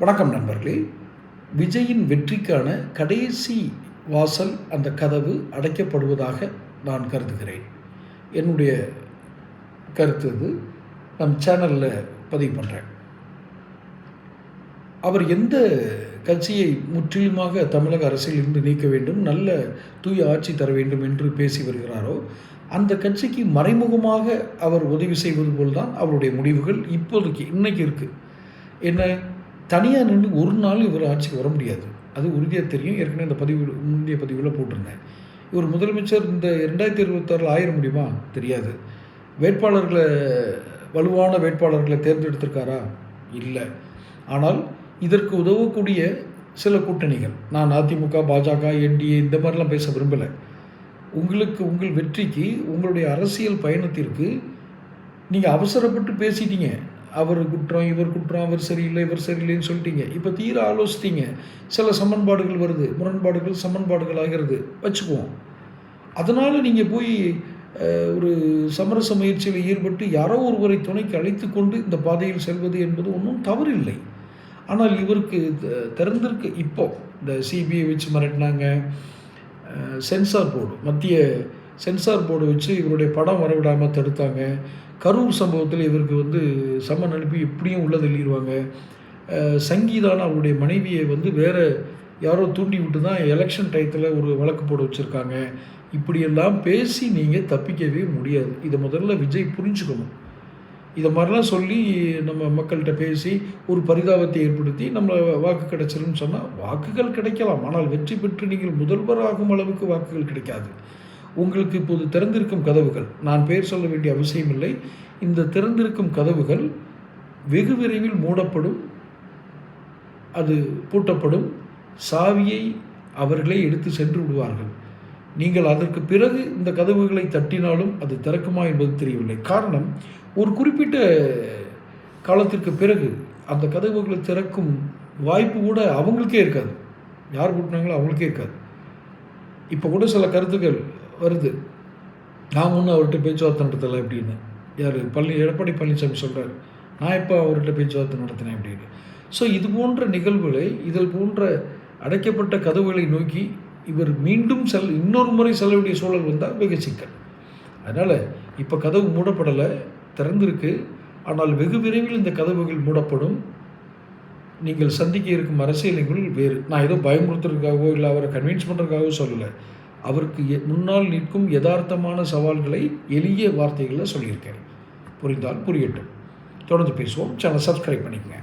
வணக்கம் நண்பர்களே. விஜயின் வெற்றிக்கான கடைசி வாசல், அந்த கதவு அடைக்கப்படுவதாக நான் கருதுகிறேன். என்னுடைய கருத்து இது. நம் சேனலில் பதிவு பண்ணுறேன். அவர் எந்த கட்சியை முற்றிலுமாக தமிழக அரசியலிருந்து நீக்க வேண்டும், நல்ல தூய ஆட்சி தர வேண்டும் என்று பேசி வருகிறாரோ, அந்த கட்சிக்கு மறைமுகமாக அவர் உதவி செய்வது போல்தான் அவருடைய முடிவுகள் இப்போதைக்கு இன்னைக்கு இருக்குது. என்ன, தனியாக நின்று ஒரு நாள் இவர் ஆட்சிக்கு வர முடியாது, அது உறுதியாக தெரியும். ஏற்கனவே இந்த முந்தைய பதிவில் போட்டிருந்தேன். இவர் முதலமைச்சர் இந்த 2026 ஆயிர முடியுமா தெரியாது. வேட்பாளர்களை, வலுவான வேட்பாளர்களை தேர்ந்தெடுத்திருக்காரா? இல்லை. ஆனால் இதற்கு உதவக்கூடிய சில கூட்டணிகள், நான் அதிமுக, பாஜக, என்டிஏ இந்த மாதிரிலாம் பேச விரும்பலை. உங்களுக்கு, உங்கள் வெற்றிக்கு, உங்களுடைய அரசியல் பயணத்திற்கு நீங்கள் அவசரப்பட்டு பேசிட்டீங்க. அவர் குற்றம், இவர் குற்றம், அவர் சரியில்லை, இவர் சரியில்லைன்னு சொல்லிட்டீங்க. இப்போ தீர ஆலோசித்தீங்க. சில சமன்பாடுகள் வருது, முரண்பாடுகள் சமன்பாடுகள் ஆகிறது வச்சுக்குவோம். அதனால் நீங்கள் போய் ஒரு சமரச முயற்சியில் ஈடுபட்டு யாரோ ஒருவரை துணைக்கு அழைத்து கொண்டு இந்த பாதையில் செல்வது என்பது ஒன்றும் தவறில்லை. ஆனால் இவருக்கு திறந்திருக்கு. இப்போ இந்த சிபிஐ வச்சு மிரட்டினாங்க, சென்சார் போர்டு, மத்திய சென்சார் போர்டு வச்சு இவருடைய படம் வரவிடாமல் தடுத்தாங்க. கரூர் சம்பவத்தில் இவருக்கு சம்மன் அனுப்பி எப்படியும் உள்ளே தள்ளிடுவாங்க. சங்கீதான அவருடைய மனைவியை வேறு யாரோ தூண்டி விட்டு தான் எலெக்ஷன் டயத்தில் ஒரு வழக்கு போட வச்சுருக்காங்க. இப்படியெல்லாம் பேசி நீங்கள் தப்பிக்கவே முடியாது. இதை முதல்ல விஜய் புரிஞ்சுக்கணும். இதை மாதிரிலாம் சொல்லி நம்ம மக்கள்கிட்ட பேசி ஒரு பரிதாபத்தை ஏற்படுத்தி நம்ம வாக்கு கிடைச்சிருன்னு சொன்னால் வாக்குகள் கிடைக்கலாம். ஆனால் வெற்றி பெற்று நீங்கள் முதல்வராகும் அளவுக்கு வாக்குகள் கிடைக்காது. உங்களுக்கு இப்போது திறந்திருக்கும் கதவுகள், நான் பெயர் சொல்ல வேண்டிய அவசியம் இல்லை, இந்த திறந்திருக்கும் கதவுகள் வெகு விரைவில் மூடப்படும், அது பூட்டப்படும். சாவியை அவர்களே எடுத்து சென்று விடுவார்கள். நீங்கள் அதற்கு பிறகு இந்த கதவுகளை தட்டினாலும் அது திறக்குமா என்பது தெரியவில்லை. காரணம், ஒரு குறிப்பிட்ட காலத்திற்கு பிறகு அந்த கதவுகளை திறக்கும் வாய்ப்பு கூட அவங்களுக்கே இருக்காது. யார் கூட்டினாங்களோ அவங்களுக்கே இருக்காது. இப்போ கூட சில கருத்துக்கள் வருது, நான் முன்னே அவர்கிட்ட பேச்சுவார்த்தை நடத்தலை அப்படின்னு. யார்? எடப்பாடி பழனிசாமி சொல்கிறார், நான் இப்போ அவர்கிட்ட பேச்சுவார்த்தை நடத்தினேன் அப்படின்னு. ஸோ இது போன்ற நிகழ்வுகளை, இதில் போன்ற அடைக்கப்பட்ட கதவுகளை நோக்கி இவர் மீண்டும் இன்னொரு முறை செல்ல வேண்டிய சூழல் வந்தால் வெகு சிக்கல். அதனால் இப்போ கதவு மூடப்படலை, திறந்திருக்கு. ஆனால் வெகு விரைவில் இந்த கதவுகள் மூடப்படும். நீங்கள் சந்திக்க இருக்கும் அரசியல் நிகழ்வுகள் வேறு. நான் ஏதோ பயமுறுத்துறதுக்காகவோ இல்லை அவரை கன்வின்ஸ் பண்ணுறதுக்காகவோ சொல்லலை. அவருக்கு முன்னால் நிற்கும் யதார்த்தமான சவால்களை எளிய வார்த்தைகளில் சொல்லியிருக்கேன். புரிந்தால் புரியட்டும். தொடர்ந்து பேசுவோம். சேனல் சப்ஸ்கிரைப் பண்ணிக்கங்க.